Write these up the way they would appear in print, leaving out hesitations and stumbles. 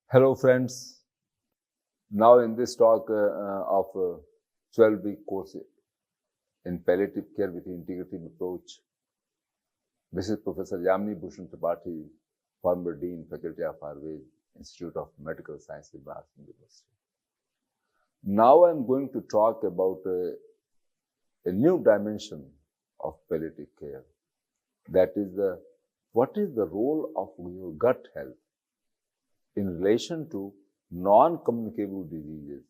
Hello friends, now in this talk of 12-week course in palliative care with the integrative approach, this is Professor Yamini Bhushan Tripathi, former Dean, Faculty of Ayurvedic, Institute of Medical Science, Banaras University. Now I am going to talk about a new dimension of palliative care, that is what is the role of your gut health in relation to non-communicable diseases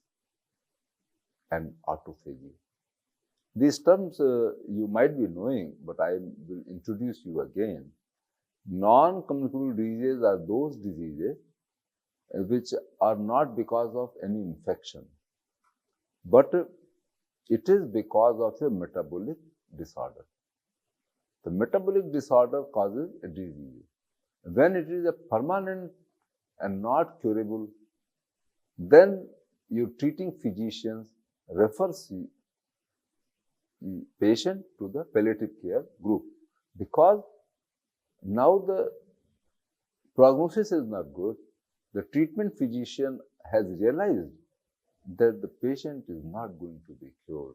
and autophagy. These terms you might be knowing, but I will introduce you again. Non-communicable diseases are those diseases which are not because of any infection, but it is because of a metabolic disorder. The metabolic disorder causes a disease. When it is a permanent and not curable, then your treating physicians refers the patient to the palliative care group, because now the prognosis is not good. The treatment physician has realized that the patient is not going to be cured,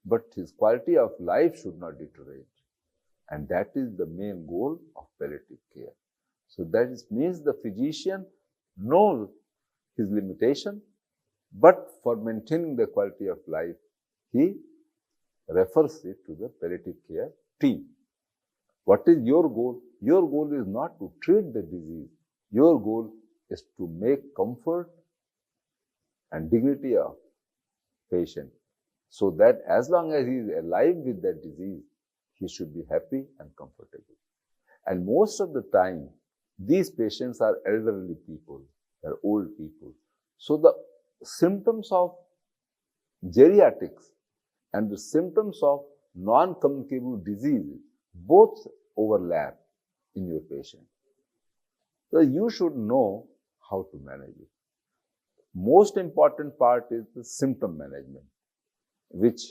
but his quality of life should not deteriorate. And that is the main goal of palliative care. So that means the physician knows his limitation, but for maintaining the quality of life, he refers it to the palliative care team. What is your goal? Your goal is not to treat the disease. Your goal is to make comfort and dignity of patient, so that as long as he is alive with that disease, he should be happy and comfortable. And most of the time, these patients are elderly people, they're old people. So the symptoms of geriatrics and the symptoms of non-communicable diseases both overlap in your patient. So you should know how to manage it. Most important part is the symptom management, which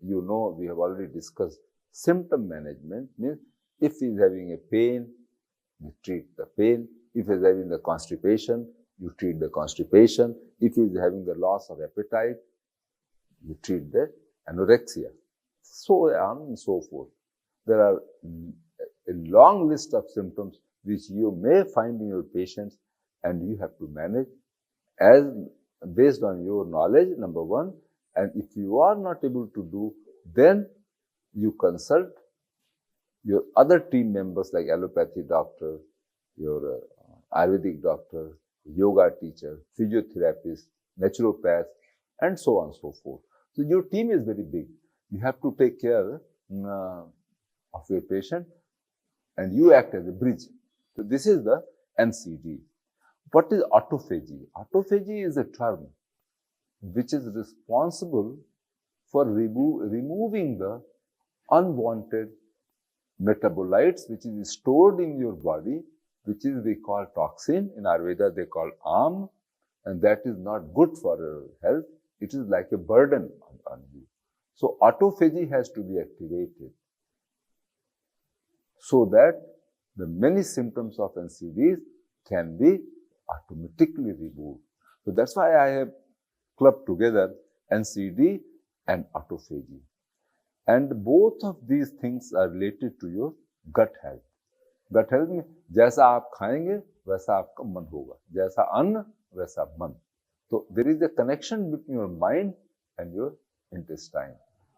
you know we have already discussed. Symptom management means if he is having a pain, you treat the pain. If he is having the constipation, you treat the constipation. If he is having the loss of appetite, you treat the anorexia. So on and so forth. There are a long list of symptoms which you may find in your patients, and you have to manage as based on your knowledge, number one. And if you are not able to do, then you consult your other team members like allopathy doctor, your Ayurvedic doctor, yoga teacher, physiotherapist, naturopath, and so on and so forth. So your team is very big. You have to take care of your patient, and you act as a bridge. So this is the NCD. What is autophagy? Autophagy is a term which is responsible for removing the unwanted metabolites which is stored in your body, which is we call toxin. In Ayurveda they call am, and that is not good for your health. It is like a burden on you. So autophagy has to be activated so that the many symptoms of NCDs can be automatically removed. So that's why I have clubbed together NCD and autophagy. And both of these things are related to your gut health. Gut health में जैसा आप खाएंगे वैसा आपका मन होगा, जैसा अन्न वैसा मन. So there is a connection between your mind and your intestine.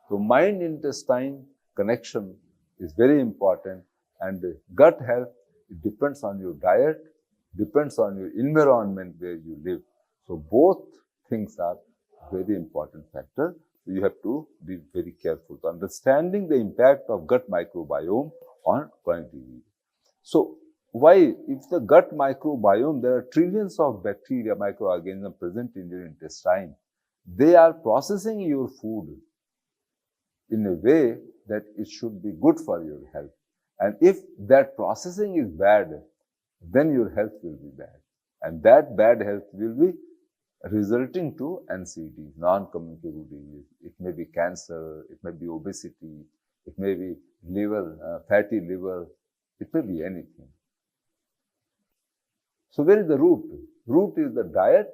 So mind-intestine connection is very important, and gut health, it depends on your diet, depends on your environment where you live. So both things are very important factor. So you have to be very careful to understanding the impact of gut microbiome on chronic disease. So why, if the gut microbiome, there are trillions of bacteria, microorganisms present in your intestine, they are processing your food in a way that it should be good for your health. And if that processing is bad, then your health will be bad. And that bad health will be resulting to NCDs, non-communicable disease. It may be cancer, it may be obesity, it may be liver, fatty liver, it may be anything. So where is the root? Root is the diet,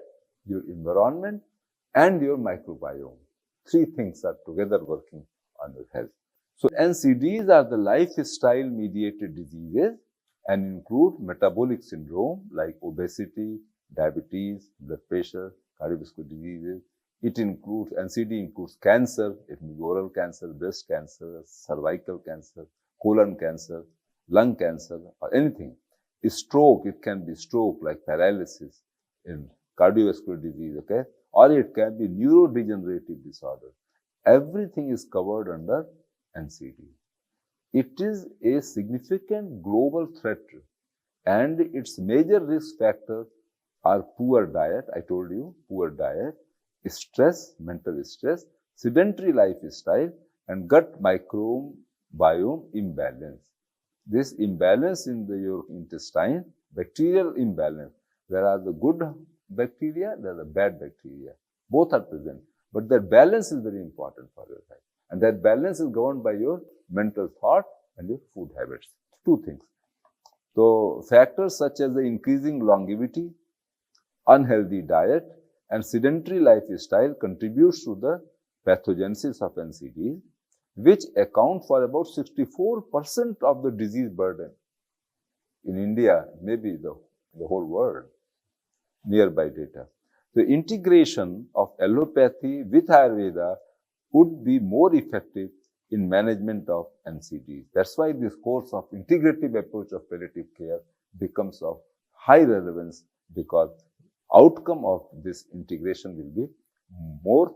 your environment, and your microbiome. Three things are together working on your health. So NCDs are the lifestyle mediated diseases and include metabolic syndrome like obesity, diabetes, blood pressure, cardiovascular diseases. It includes, NCD includes cancer, it means oral cancer, breast cancer, cervical cancer, colon cancer, lung cancer, or anything. A stroke, it can be stroke like paralysis in cardiovascular disease, okay? Or it can be neurodegenerative disorder. Everything is covered under NCD. It is a significant global threat and its major risk factors are poor diet, I told you, poor diet, stress, mental stress, sedentary lifestyle, and gut microbiome imbalance. This imbalance in your intestine, bacterial imbalance, there are the good bacteria, there are the bad bacteria. Both are present, but that balance is very important for your health. And that balance is governed by your mental thought and your food habits. Two things. So, factors such as the increasing longevity, unhealthy diet, and sedentary lifestyle contributes to the pathogenesis of NCDs, which account for about 64% of the disease burden in India, maybe the whole world, nearby data. The integration of allopathy with Ayurveda would be more effective in management of NCDs. That's why this course of integrative approach of palliative care becomes of high relevance, because outcome of this integration will be more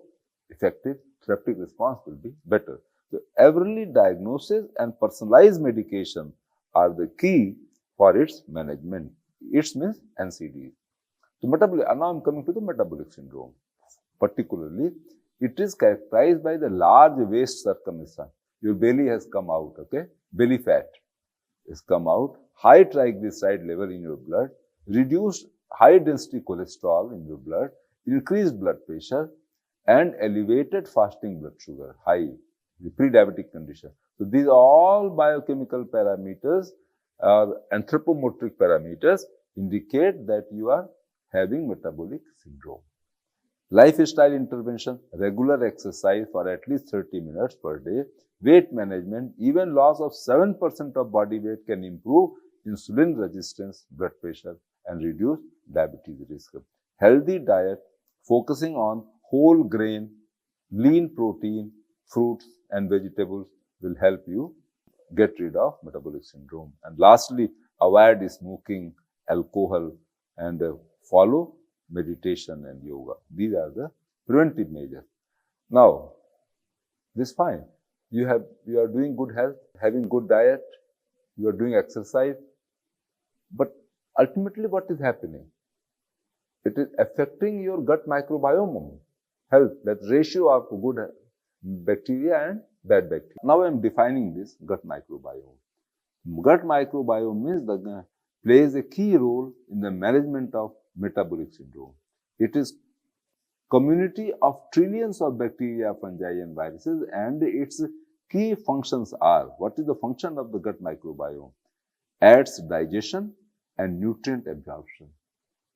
effective, therapeutic response will be better. So, early diagnosis and personalized medication are the key for its management. It means NCDs. So, now I am coming to the metabolic syndrome. Particularly, it is characterized by the large waist circumference. Your belly has come out, okay? Belly fat has come out, high triglyceride level in your blood, reduced high density cholesterol in your blood, increased blood pressure, and elevated fasting blood sugar, high, the pre-diabetic condition. So, these are all biochemical parameters or anthropometric parameters indicate that you are having metabolic syndrome. Lifestyle intervention, regular exercise for at least 30 minutes per day, weight management, even loss of 7% of body weight can improve insulin resistance, blood pressure, and reduce diabetes risk. Healthy diet, focusing on whole grain, lean protein, fruits, and vegetables will help you get rid of metabolic syndrome. And lastly, avoid smoking, alcohol, and follow meditation and yoga. These are the preventive measures. Now, this is fine. You are doing good health, having good diet, you are doing exercise, but ultimately what is happening? It is affecting your gut microbiome health, that ratio of good bacteria and bad bacteria. Now I am defining this gut microbiome. Gut microbiome means plays a key role in the management of metabolic syndrome. It is community of trillions of bacteria, fungi, and viruses, and its key functions are, what is the function of the gut microbiome? Aids digestion and nutrient absorption.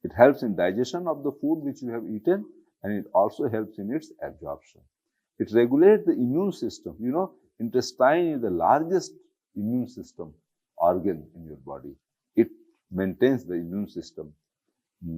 It helps in digestion of the food which you have eaten, and it also helps in its absorption. It regulates the immune system. You know, intestine is the largest immune system organ in your body. It maintains the immune system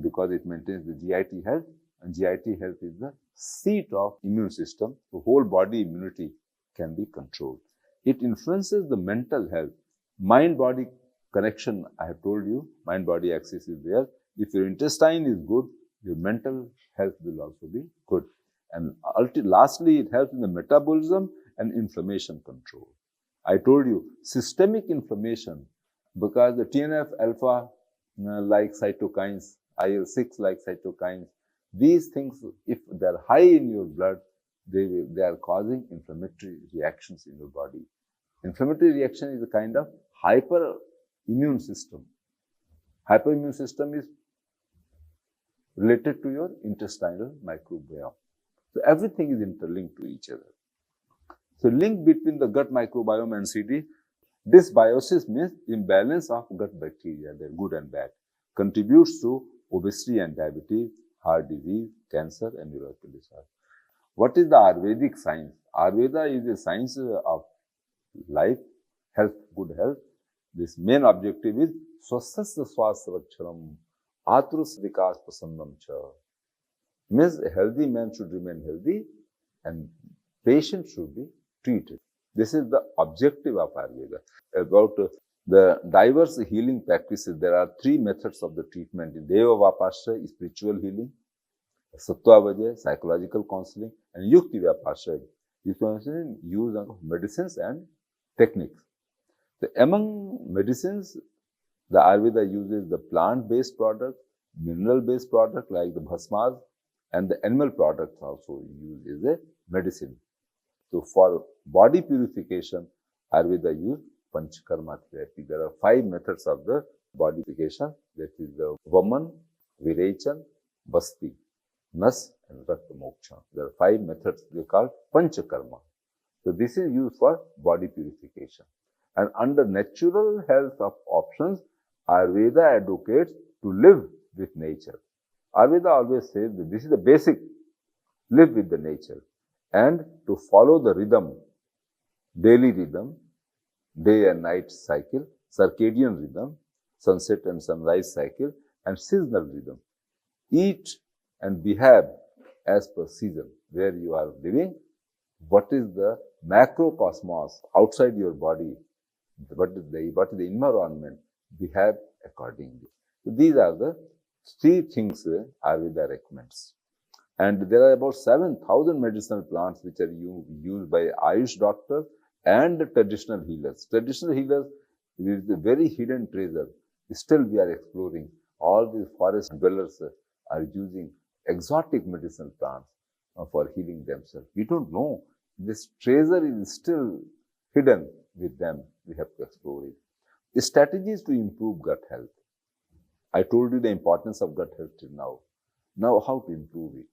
because it maintains the GIT health, and GIT health is the seat of immune system. The whole body immunity can be controlled. It influences the mental health. Mind-body connection, I have told you, mind-body axis is there. If your intestine is good, your mental health will also be good. And lastly, it helps in the metabolism and inflammation control. I told you, systemic inflammation, because the TNF-alpha like cytokines, IL-6 like cytokines, these things, if they are high in your blood, they are causing inflammatory reactions in your body. Inflammatory reaction is a kind of hyperimmune system. Hyperimmune system is related to your intestinal microbiome. So everything is interlinked to each other. So link between the gut microbiome and NCD, dysbiosis means imbalance of gut bacteria, they're good and bad. contributes to obesity and diabetes, heart disease, cancer, and neurological disorders. What is the Ayurvedic science? Ayurveda is a science of life, health, good health. This main objective is swasthasya swasthya rakshanam, atrus vikas prasannam cha. Means a healthy man should remain healthy and patient should be treated. This is the objective of Ayurveda. About the diverse healing practices, there are three methods of the treatment. In Deva Vapashraya, spiritual healing, Sattva psychological counseling, and Yukti Vyapashraya, use of medicines and techniques. So among medicines, the Ayurveda uses the plant-based product, mineral-based product like the bhasmas, and the animal products also used as a medicine. So for body purification, Ayurveda uses Panchakarma therapy. There are 5 methods of the body purification. That is the Vaman, Virechan, Basti, Nas, and Rakta Moksha. There are 5 methods they call Panchakarma. So this is used for body purification. And under natural health of options, Ayurveda advocates to live with nature. Ayurveda always says that this is the basic, live with the nature, and to follow the rhythm, daily rhythm, day and night cycle, circadian rhythm, sunset and sunrise cycle, and seasonal rhythm. Eat and behave as per season, where you are living, what is the macrocosmos outside your body, what is the environment, behave accordingly. So these are the 3 things Ayurveda recommends. And there are about 7,000 medicinal plants which are used by Ayush doctors and traditional healers. Traditional healers is a very hidden treasure. Still we are exploring. All these forest dwellers are using exotic medicinal plants for healing themselves. We don't know. This treasure is still hidden with them. We have to explore it. The strategies to improve gut health. I told you the importance of gut health till now. Now how to improve it?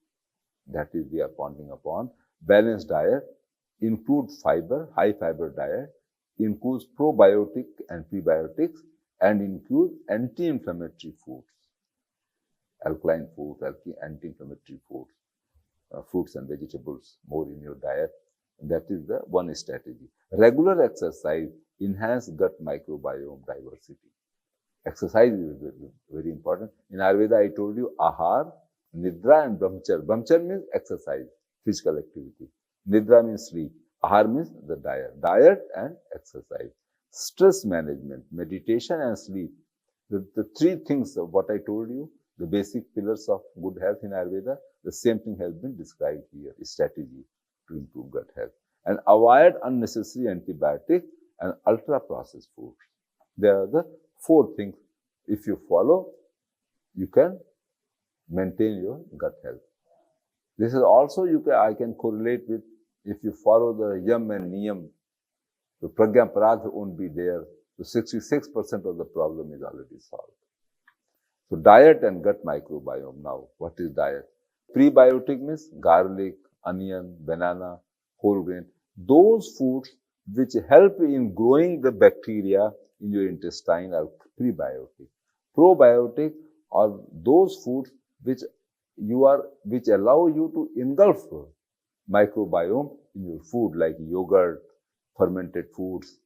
That is, we are pondering upon balanced diet, include fiber, high fiber diet, includes probiotic and prebiotics, and include anti-inflammatory foods, alkaline foods, anti-inflammatory foods, fruits and vegetables more in your diet. That is the one strategy. Regular exercise enhance gut microbiome diversity. Exercise is very important. In Ayurveda, I told you Ahar, Nidra and Brahmacharya. Brahmacharya means exercise, physical activity. Nidra means sleep. Ahar means the diet. Diet and exercise. Stress management, meditation and sleep. The 3 things of what I told you, the basic pillars of good health in Ayurveda, the same thing has been described here, a strategy to improve gut health. And avoid unnecessary antibiotics and ultra-processed foods. There are the 4 things. If you follow, you can maintain your gut health. This is also I can correlate with, if you follow the yam and niyam, the pragya paradha won't be there. So 66% of the problem is already solved. So diet and gut microbiome. Now, what is diet? Prebiotic means garlic, onion, banana, whole grain. Those foods which help in growing the bacteria in your intestine are prebiotic. Probiotic are those foods which allow you to engulf microbiome in your food, like yogurt, fermented foods,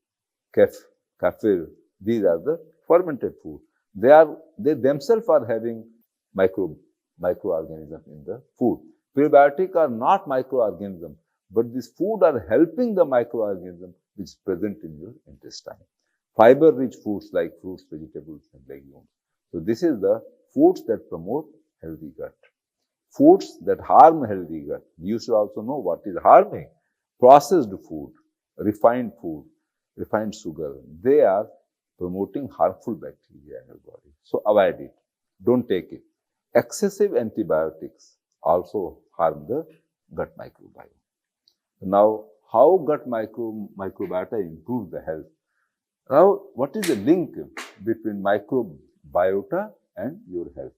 kefir. These are the fermented foods. They themselves are having microorganisms in the food. Prebiotic are not microorganisms, but these food are helping the microorganism which is present in your intestine. Fiber-rich foods like fruits, vegetables, and legumes. So this is the foods that promote healthy gut. Foods that harm healthy gut. You should also know what is harming. Processed food, refined sugar, they are promoting harmful bacteria in your body. So avoid it. Don't take it. Excessive antibiotics also harm the gut microbiome. Now, how gut microbiota improves the health? Now, what is the link between microbiota and your health?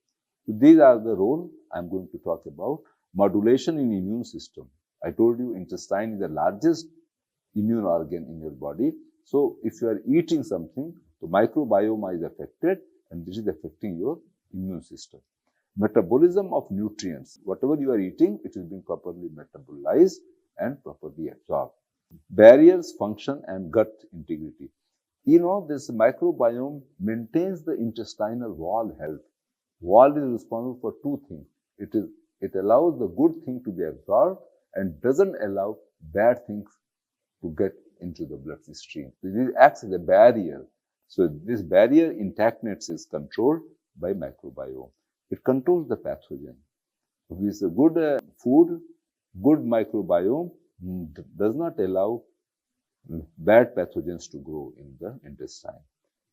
So these are the role I am going to talk about. Modulation in immune system. I told you intestine is the largest immune organ in your body. So if you are eating something, the microbiome is affected and this is affecting your immune system. Metabolism of nutrients. Whatever you are eating, it is being properly metabolized and properly absorbed. Barriers, function, and gut integrity. This microbiome maintains the intestinal wall health. Wall is responsible for two things. It allows the good thing to be absorbed and doesn't allow bad things to get into the bloodstream. This acts as a barrier. So this barrier intactness is controlled by microbiome. It controls the pathogen. With a good food, good microbiome does not allow bad pathogens to grow in the intestine.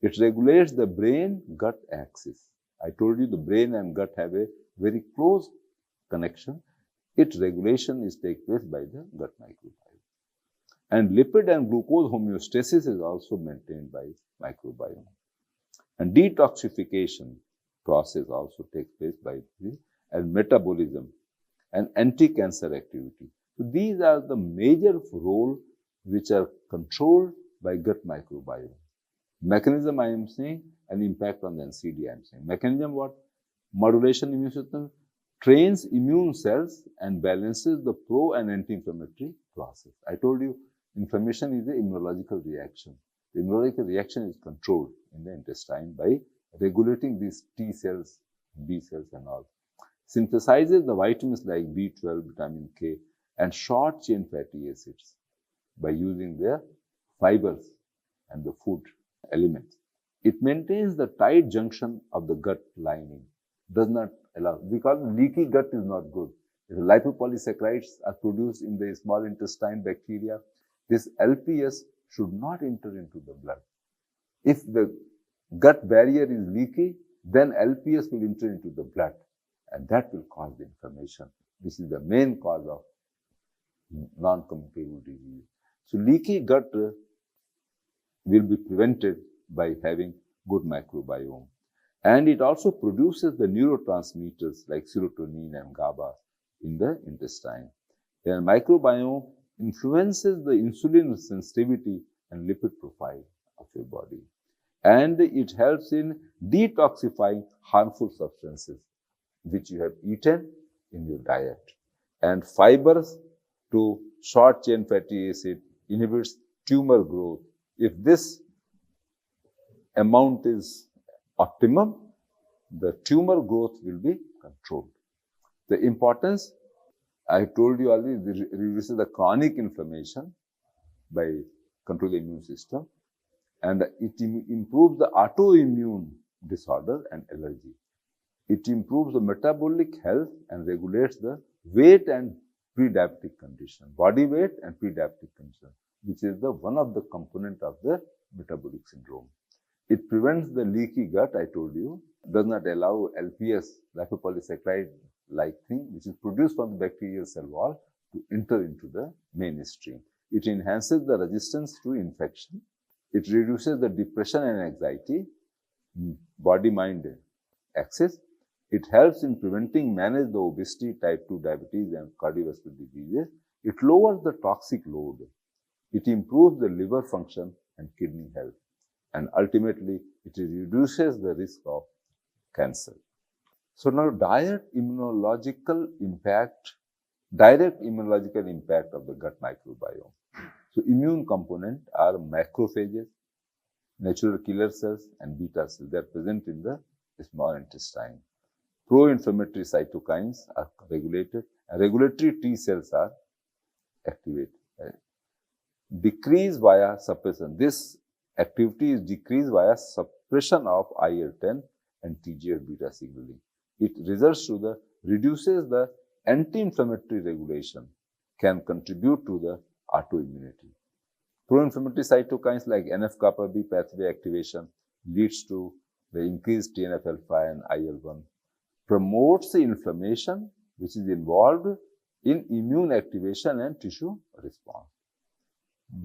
It regulates the brain-gut axis. I told you the brain and gut have a very close connection. Its regulation is take place by the gut microbiome. And lipid and glucose homeostasis is also maintained by microbiome. And detoxification process also takes place by the and metabolism and anti-cancer activity. So these are the major roles which are controlled by gut microbiome. Mechanism I am saying, and impact on the NCD I am saying. Mechanism what? Modulation immune system trains immune cells and balances the pro and anti-inflammatory process. I told you inflammation is an immunological reaction. The immunological reaction is controlled in the intestine by regulating these T cells, B cells and all. Synthesizes the vitamins like B12, vitamin K and short chain fatty acids by using their fibers and the food elements. It maintains the tight junction of the gut lining, does not allow, because leaky gut is not good. If lipopolysaccharides are produced in the small intestine bacteria, this LPS should not enter into the blood. If the gut barrier is leaky, then LPS will enter into the blood and that will cause the inflammation. This is the main cause of non-communicable disease. So leaky gut will be prevented by having good microbiome. And it also produces the neurotransmitters like serotonin and GABA in the intestine. The microbiome influences the insulin sensitivity and lipid profile of your body. And it helps in detoxifying harmful substances which you have eaten in your diet. And fibers to short chain fatty acid inhibits tumor growth. If this amount is optimum, the tumor growth will be controlled. The importance, I told you already, it reduces the chronic inflammation by controlling the immune system, and it improves the autoimmune disorder and allergy. It improves the metabolic health and regulates the weight and pre-diabetic condition, body weight and pre-diabetic condition, which is the one of the component of the metabolic syndrome. It prevents the leaky gut, I told you, does not allow LPS, lipopolysaccharide-like thing, which is produced from the bacterial cell wall to enter into the mainstream. It enhances the resistance to infection. It reduces the depression and anxiety, body-mind axis. It helps in preventing, manage the obesity, type 2 diabetes and cardiovascular diseases. It lowers the toxic load. It improves the liver function and kidney health. And ultimately, it reduces the risk of cancer. So now direct immunological impact of the gut microbiome. So immune component are macrophages, natural killer cells and beta cells. They are present in the small intestine. Pro-inflammatory cytokines are regulated and regulatory T cells are activated. Decrease via suppression. This activity is decreased via suppression of IL-10 and TGF-beta signaling. It results to the reduces the anti-inflammatory regulation, can contribute to the autoimmunity. Pro-inflammatory cytokines like NF-kappa B pathway activation leads to the increased TNF-alpha and IL-1, promotes the inflammation which is involved in immune activation and tissue response.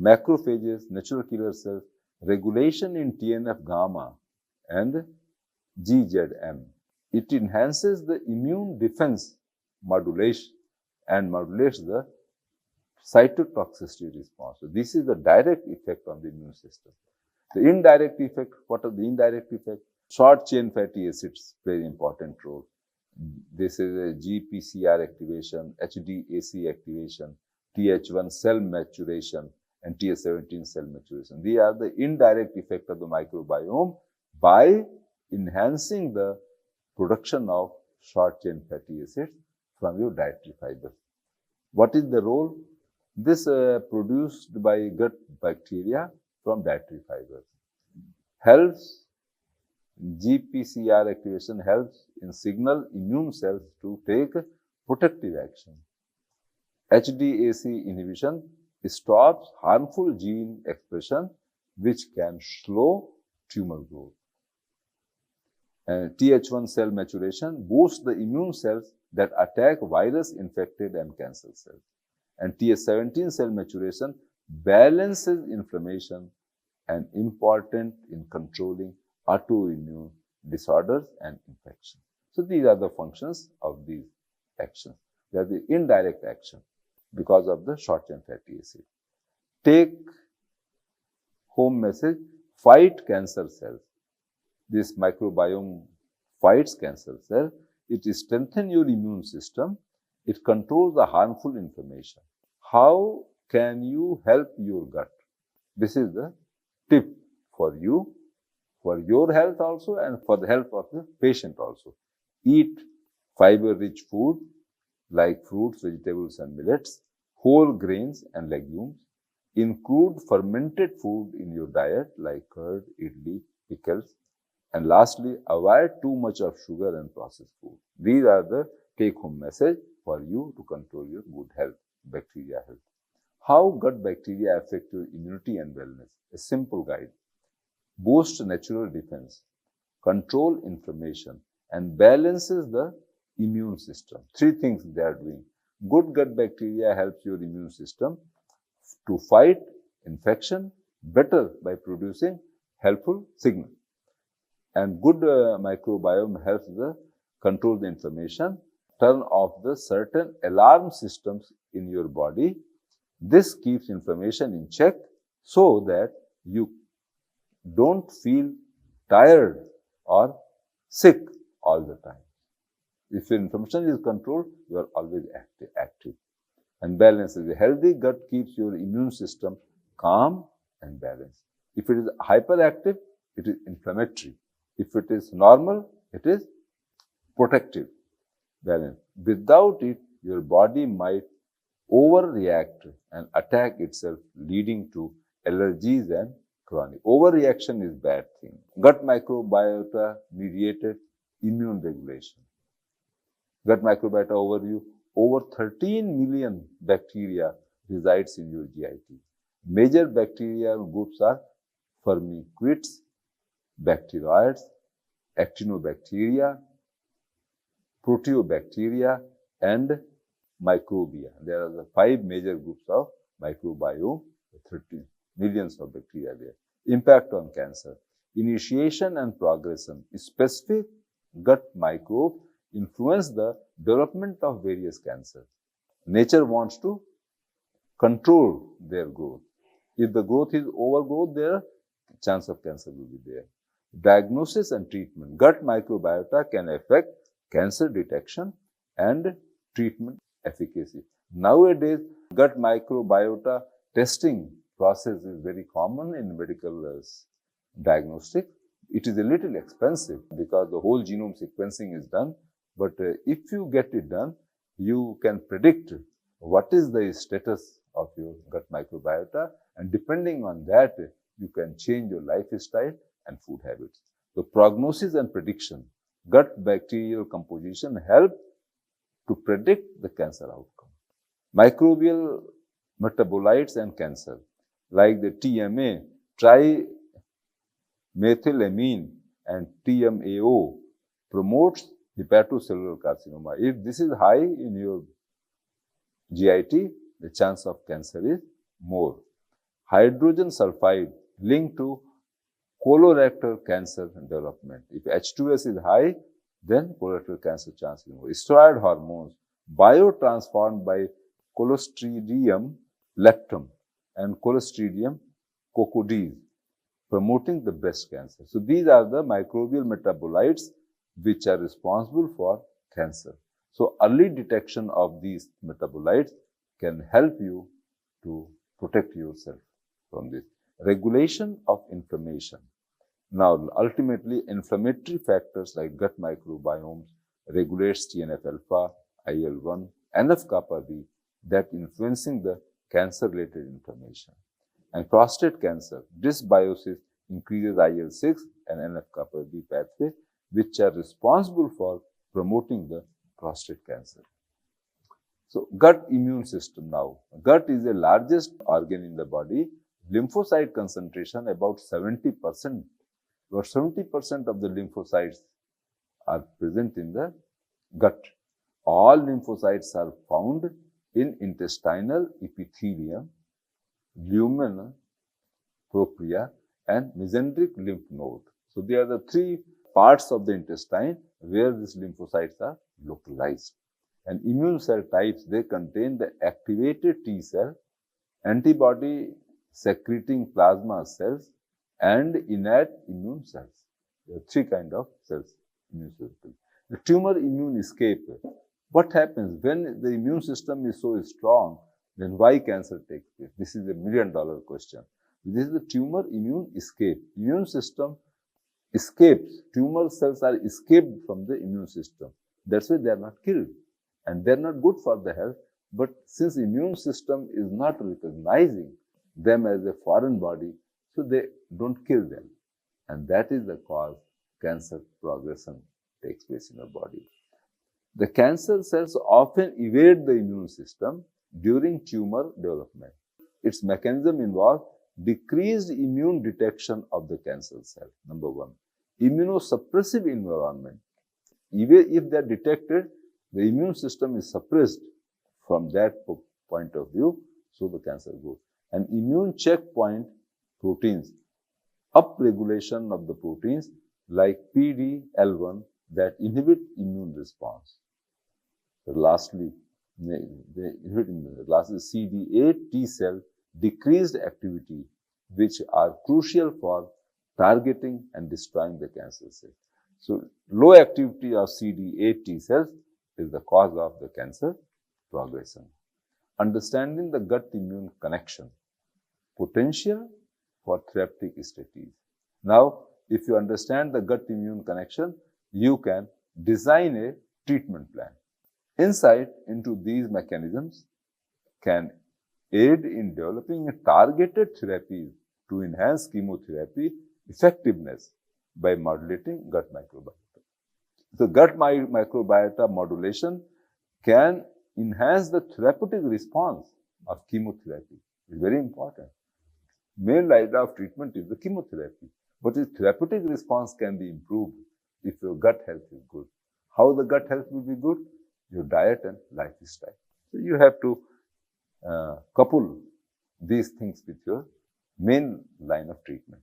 Macrophages, natural killer cells, regulation in TNF-gamma and GZM. It enhances the immune defense modulation and modulates the cytotoxicity response. So this is the direct effect on the immune system. The indirect effect, what are the indirect effects? Short chain fatty acids play an important role. This is a GPCR activation, HDAC activation, TH1 cell maturation, and TH17 cell maturation. These are the indirect effect of the microbiome by enhancing the production of short chain fatty acids from your dietary fibers. What is the role? This produced by gut bacteria from dietary fibers helps. GPCR activation helps in signal immune cells to take protective action. HDAC inhibition stops harmful gene expression which can slow tumor growth. And TH1 cell maturation boosts the immune cells that attack virus-infected and cancer cells. And TH17 cell maturation balances inflammation and important in controlling autoimmune disorders and infections. So these are the functions of these actions. They are the indirect action because of the short chain fatty acid. Take home message, fight cancer cells. This microbiome fights cancer cells. It strengthens your immune system. It controls the harmful inflammation. How can you help your gut? This is the tip for you, for your health also and for the health of the patient also. Eat fiber-rich food like fruits, vegetables and millets, whole grains and legumes. Include fermented food in your diet like curd, idli, pickles. And lastly, avoid too much of sugar and processed food. These are the take-home message for you to control your good health, bacteria health. How gut bacteria affect your immunity and wellness? A simple guide. Boost natural defense, control inflammation, and balances the immune system. Three things they are doing. Good gut bacteria helps your immune system to fight infection better by producing helpful signal. And good microbiome helps the control the inflammation, turn off the certain alarm systems in your body. This keeps inflammation in check so that you don't feel tired or sick all the time. If your inflammation is controlled, you are always active. And balance is a healthy gut keeps your immune system calm and balanced. If it is hyperactive, it is inflammatory. If it is normal, it is protective. Balance. Without it, your body might overreact and attack itself, leading to allergies and chronic. Overreaction is bad thing. Gut microbiota mediated immune regulation. Gut microbiota overview. Over 13 million bacteria resides in your GIT. Major bacterial groups are firmicutes, bacteroids, actinobacteria, proteobacteria, and microbia. There are the 5 major groups of microbiome, 13 millions of bacteria there. Impact on cancer. Initiation and progression. Specific gut microbes influence the development of various cancers. Nature wants to control their growth. If the growth is overgrowth, their chance of cancer will be there. Diagnosis and treatment. Gut microbiota can affect cancer detection and treatment efficacy. Nowadays, gut microbiota testing process is very common in medical diagnostic. It is a little expensive because the whole genome sequencing is done. But if you get it done, you can predict what is the status of your gut microbiota, and depending on that, you can change your lifestyle and food habits. The prognosis and prediction. Gut bacterial composition help to predict the cancer outcome. Microbial metabolites and cancer, like the TMA, trimethylamine, and TMAO, promotes hepatocellular carcinoma. If this is high in your GIT, the chance of cancer is more. Hydrogen sulfide linked to colorectal cancer development. If H2S is high, then colorectal cancer chance is more. Steroid hormones, biotransformed by Clostridium leptum and Clostridium coccoides, promoting the breast cancer. So these are the microbial metabolites which are responsible for cancer. So early detection of these metabolites can help you to protect yourself from this. Regulation of inflammation. Now, ultimately, inflammatory factors like gut microbiomes regulates TNF-alpha, IL-1, NF-kappa B that influencing the cancer-related inflammation. And prostate cancer, dysbiosis increases IL-6 and NF-kappa B pathway, which are responsible for promoting the prostate cancer. So, gut immune system now. Gut is the largest organ in the body. Lymphocyte concentration about 70%. About 70% of the lymphocytes are present in the gut. All lymphocytes are found in intestinal epithelium, lumen propria, and mesenteric lymph node. So, they are the three parts of the intestine where these lymphocytes are localized. And immune cell types, they contain the activated T cell, antibody secreting plasma cells, and innate immune cells. There are three kinds of cells, immune cells. The tumor immune escape. What happens when the immune system is so strong, then why cancer takes place? This is a $1 million question. This is the tumor immune escape. Immune system escapes. Tumor cells are escaped from the immune system. That's why they are not killed. And they are not good for the health. But since immune system is not recognizing them as a foreign body, so they don't kill them. And that is the cause cancer progression takes place in our body. The cancer cells often evade the immune system during tumor development. Its mechanism involves decreased immune detection of the cancer cell. Number one, immunosuppressive environment. Even if they are detected, the immune system is suppressed from that point of view, so the cancer goes. And immune checkpoint proteins, upregulation of the proteins like PD-L1 that inhibit immune response. So lastly, CD8 T cell decreased activity, which are crucial for targeting and destroying the cancer cells. So low activity of CD8 T cells is the cause of the cancer progression. Understanding the gut immune connection, potential for therapeutic strategies. Now, if you understand the gut immune connection, you can design a treatment plan. Insight into these mechanisms can aid in developing a targeted therapy to enhance chemotherapy effectiveness by modulating gut microbiota. So, gut microbiota modulation can enhance the therapeutic response of chemotherapy. It's very important. Main line of treatment is the chemotherapy, but the therapeutic response can be improved if your gut health is good. How the gut health will be good? Your diet and lifestyle. So you have to couple these things with your main line of treatment.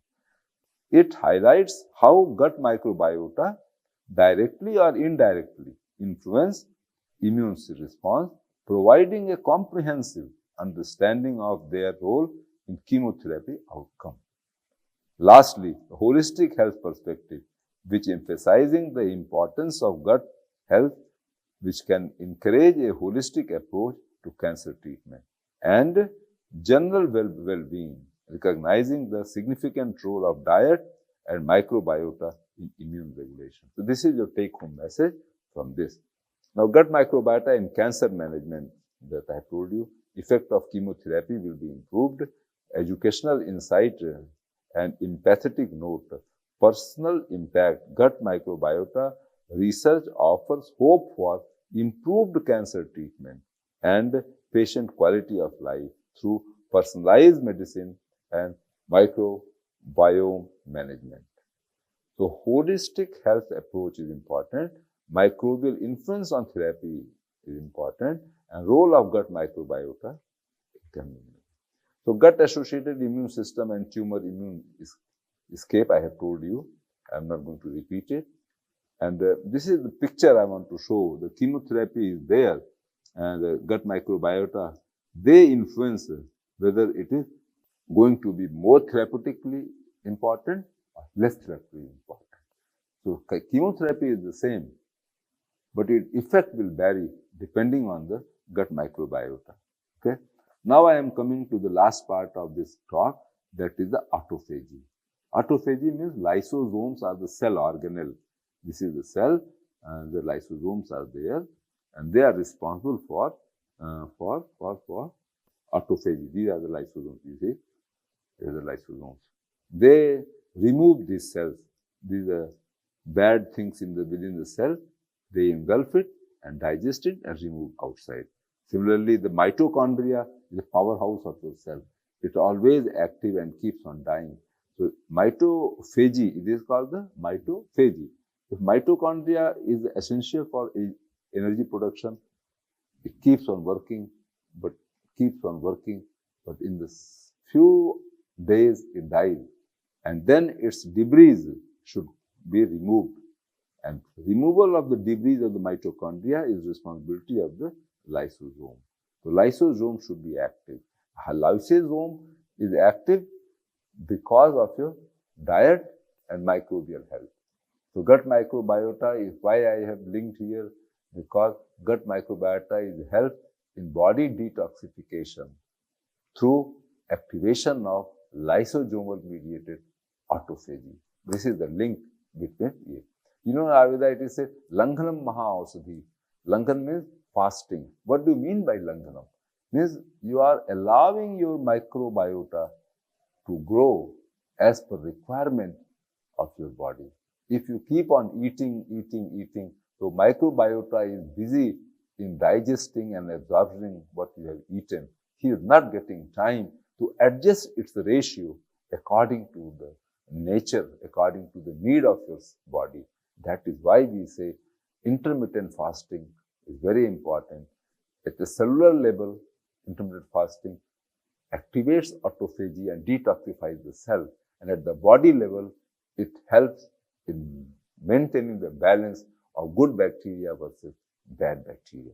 It highlights how gut microbiota directly or indirectly influence immune response, providing a comprehensive understanding of their role in chemotherapy outcome. Lastly, the holistic health perspective, which emphasizing the importance of gut health, which can encourage a holistic approach to cancer treatment, and general well-being, recognizing the significant role of diet and microbiota in immune regulation. So this is your take-home message from this. Now, gut microbiota in cancer management that I told you, effect of chemotherapy will be improved, educational insight and empathetic note, personal impact, gut microbiota research offers hope for improved cancer treatment and patient quality of life through personalized medicine and microbiome management. So, holistic health approach is important, microbial influence on therapy is important, and role of gut microbiota can be. So, gut-associated immune system and tumor immune escape, I have told you. I am not going to repeat it. And this is the picture I want to show. The chemotherapy is there, and the gut microbiota, they influence whether it is going to be more therapeutically important or less therapeutic important. So chemotherapy is the same, but its effect will vary depending on the gut microbiota. Okay. Now I am coming to the last part of this talk, that is the autophagy. Autophagy means lysosomes are the cell organelle. This is the cell, and the lysosomes are there, and they are responsible for autophagy. These are the lysosomes. You see, these are the lysosomes. They remove these cells. These are bad things within the cell. They engulf it and digest it and remove outside. Similarly, the mitochondria is the powerhouse of the cell. It's always active and keeps on dying. So mitophagy, it is called the mitophagy. If mitochondria is essential for energy production, it keeps on working, but in the few days it dies, and then its debris should be removed. And removal of the debris of the mitochondria is responsibility of the lysosome. So lysosome should be active. A lysosome is active because of your diet and microbial health. So gut microbiota is why I have linked here, because gut microbiota is help in body detoxification through activation of lysosomal mediated autophagy. This is the link between it. You know, in Ayurveda it is said, Langhanam Mahaausadhi. Langhan means fasting. What do you mean by Langhanam? Means you are allowing your microbiota to grow as per requirement of your body. If you keep on eating, so microbiota is busy in digesting and absorbing what you have eaten. He is not getting time to adjust its ratio according to the nature, according to the need of your body. That is why we say intermittent fasting is very important. At the cellular level, intermittent fasting activates autophagy and detoxifies the cell. And at the body level, it helps in maintaining the balance of good bacteria versus bad bacteria.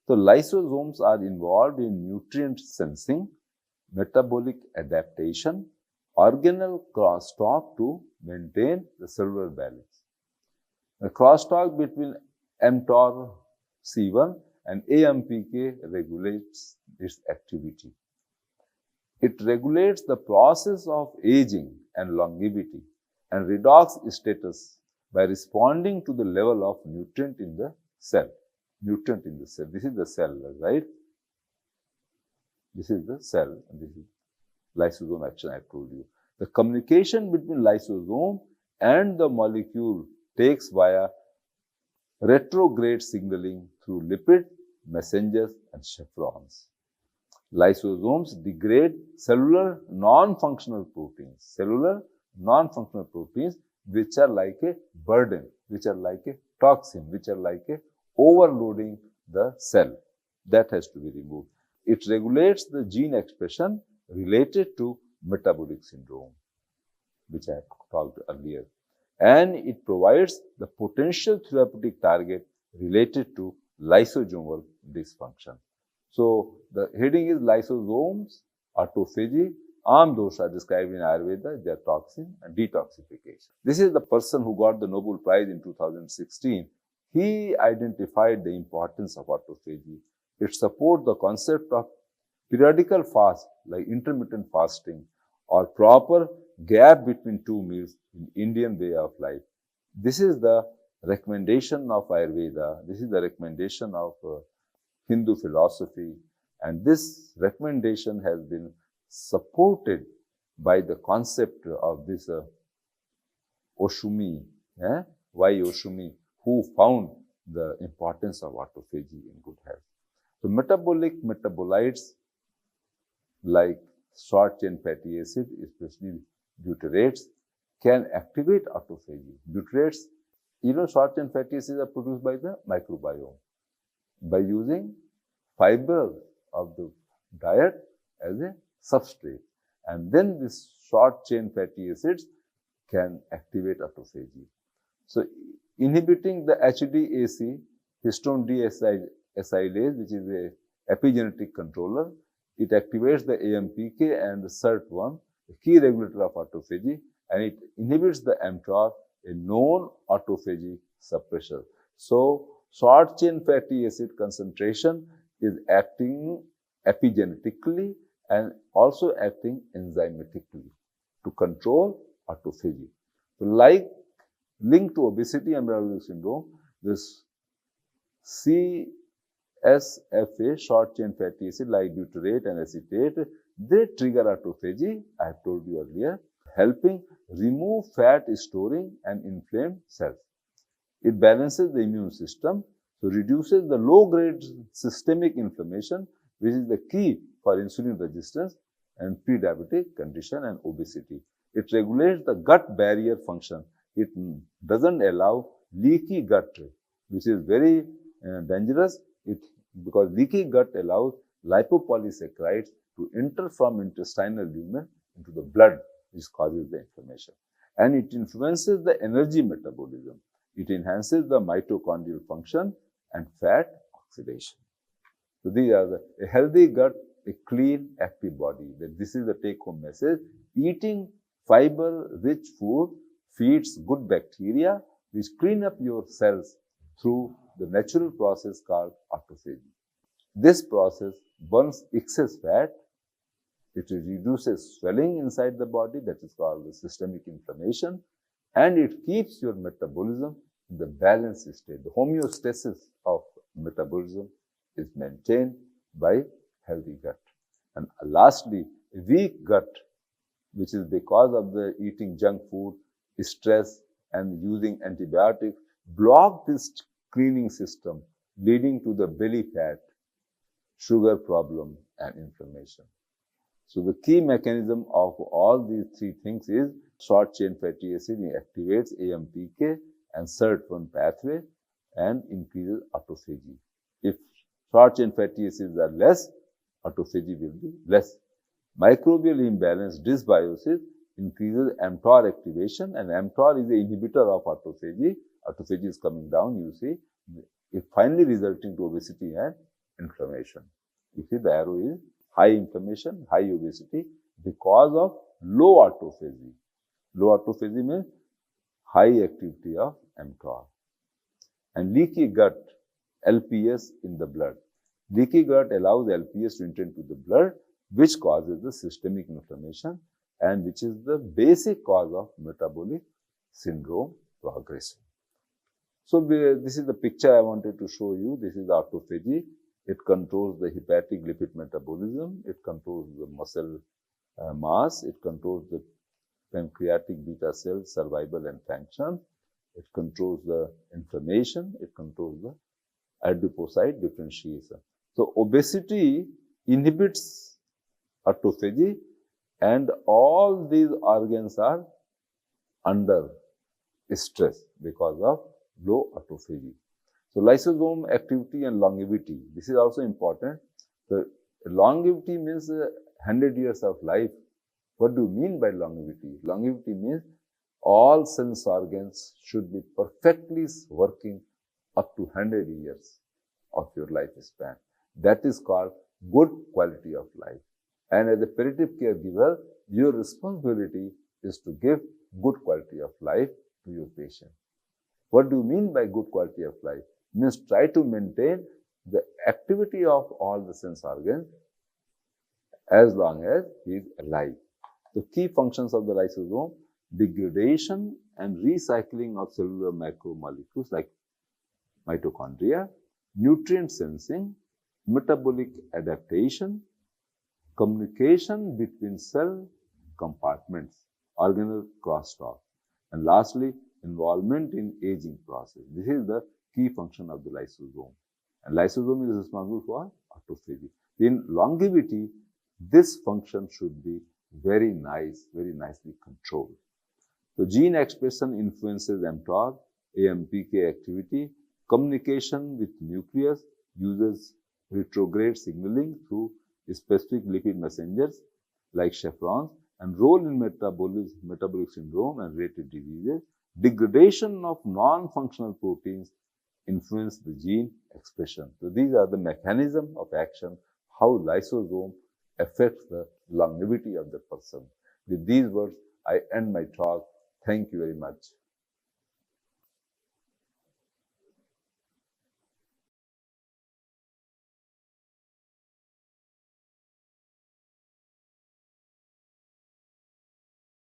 So lysosomes are involved in nutrient sensing, metabolic adaptation, organelle crosstalk to maintain the cellular balance. The crosstalk between mTOR C1 and AMPK regulates its activity. It regulates the process of aging and longevity and redox status by responding to the level of nutrient in the cell. This is the cell, right? This is the cell, and this is lysosome action I told you. The communication between lysosome and the molecule takes via retrograde signaling through lipid messengers and chaperones. Lysosomes degrade cellular non-functional proteins, which are like a burden, which are like a toxin, which are like a overloading the cell. That has to be removed. It regulates the gene expression related to metabolic syndrome, which I talked earlier. And it provides the potential therapeutic target related to lysosomal dysfunction. So the heading is lysosomes, autophagy, arm dosha described in Ayurveda, their toxin and detoxification. This is the person who got the Nobel Prize in 2016. He identified the importance of autophagy. It supports the concept of periodical fast, like intermittent fasting, or proper gap between two meals in Indian way of life. This is the recommendation of Ayurveda. This is the recommendation of Hindu philosophy. And this recommendation has been supported by the concept of this Oshumi, Y. Oshumi, who found the importance of autophagy in good health. So metabolic metabolites like short-chain fatty acid, especially butyrates, can activate autophagy. Butyrates, short-chain fatty acids are produced by the microbiome by using fiber of the diet as a substrate. And then these short-chain fatty acids can activate autophagy. So inhibiting the HDAC, histone deacetylase, which is a epigenetic controller, it activates the AMPK and the SIRT1, the key regulator of autophagy, and it inhibits the mTOR, a known autophagy suppressor. So, short chain fatty acid concentration is acting epigenetically and also acting enzymatically to control autophagy. So, like linked to obesity and metabolic syndrome, this CSFA, short chain fatty acid like butyrate and acetate, they trigger autophagy, I have told you earlier, helping remove fat storing and inflamed cells. It balances the immune system, so reduces the low-grade systemic inflammation, which is the key for insulin resistance and pre-diabetic condition and obesity. It regulates the gut barrier function. It doesn't allow leaky gut, which is very dangerous because leaky gut allows lipopolysaccharides to enter from intestinal lumen into the blood, which causes the inflammation. And it influences the energy metabolism. It enhances the mitochondrial function and fat oxidation. So these are a healthy gut, a clean, active body. This is the take-home message. Eating fiber-rich food feeds good bacteria, which clean up your cells through the natural process called autophagy. This process burns excess fat. It reduces swelling inside the body, that is called the systemic inflammation, and it keeps your metabolism in the balanced state. The homeostasis of metabolism is maintained by healthy gut. And lastly, a weak gut, which is because of the eating junk food, stress, and using antibiotics, block this cleaning system, leading to the belly fat, sugar problem, and inflammation. So the key mechanism of all these three things is short chain fatty acid activates AMPK and SIRT1 pathway and increases autophagy. If short chain fatty acids are less, autophagy will be less. Microbial imbalance dysbiosis increases mTOR activation, and mTOR is the inhibitor of autophagy. Autophagy is coming down, you see, it finally resulting to obesity and inflammation. You see the arrow is high inflammation, high obesity because of low autophagy. Low autophagy means high activity of mTOR. And leaky gut, LPS in the blood. Leaky gut allows LPS to enter into the blood, which causes the systemic inflammation and which is the basic cause of metabolic syndrome progression. So this is the picture I wanted to show you. This is autophagy. It controls the hepatic lipid metabolism. It controls the muscle mass. It controls the pancreatic beta cell survival and function. It controls the inflammation. It controls the adipocyte differentiation. So obesity inhibits autophagy, and all these organs are under stress because of low autophagy. So lysosome activity and longevity, this is also important. The longevity means 100 years of life. What do you mean by longevity? Longevity means all sense organs should be perfectly working up to 100 years of your lifespan. That is called good quality of life. And as a palliative caregiver, your responsibility is to give good quality of life to your patient. What do you mean by good quality of life? It means try to maintain the activity of all the sense organs as long as he is alive. The key functions of the lysosome: degradation and recycling of cellular macromolecules like mitochondria, nutrient sensing, metabolic adaptation, communication between cell compartments, organelle crosstalk, and lastly, involvement in aging process. This is the key function of the lysosome. And lysosome is responsible for autophagy. In longevity, this function should be very nicely controlled. So gene expression influences mTOR, AMPK activity, communication with nucleus uses retrograde signaling through specific lipid messengers like chaperones, and role in metabolic syndrome and related diseases. Degradation of non-functional proteins influence the gene expression. So these are the mechanism of action, how lysosome affects the longevity of the person. With these words, I end my talk. Thank you very much.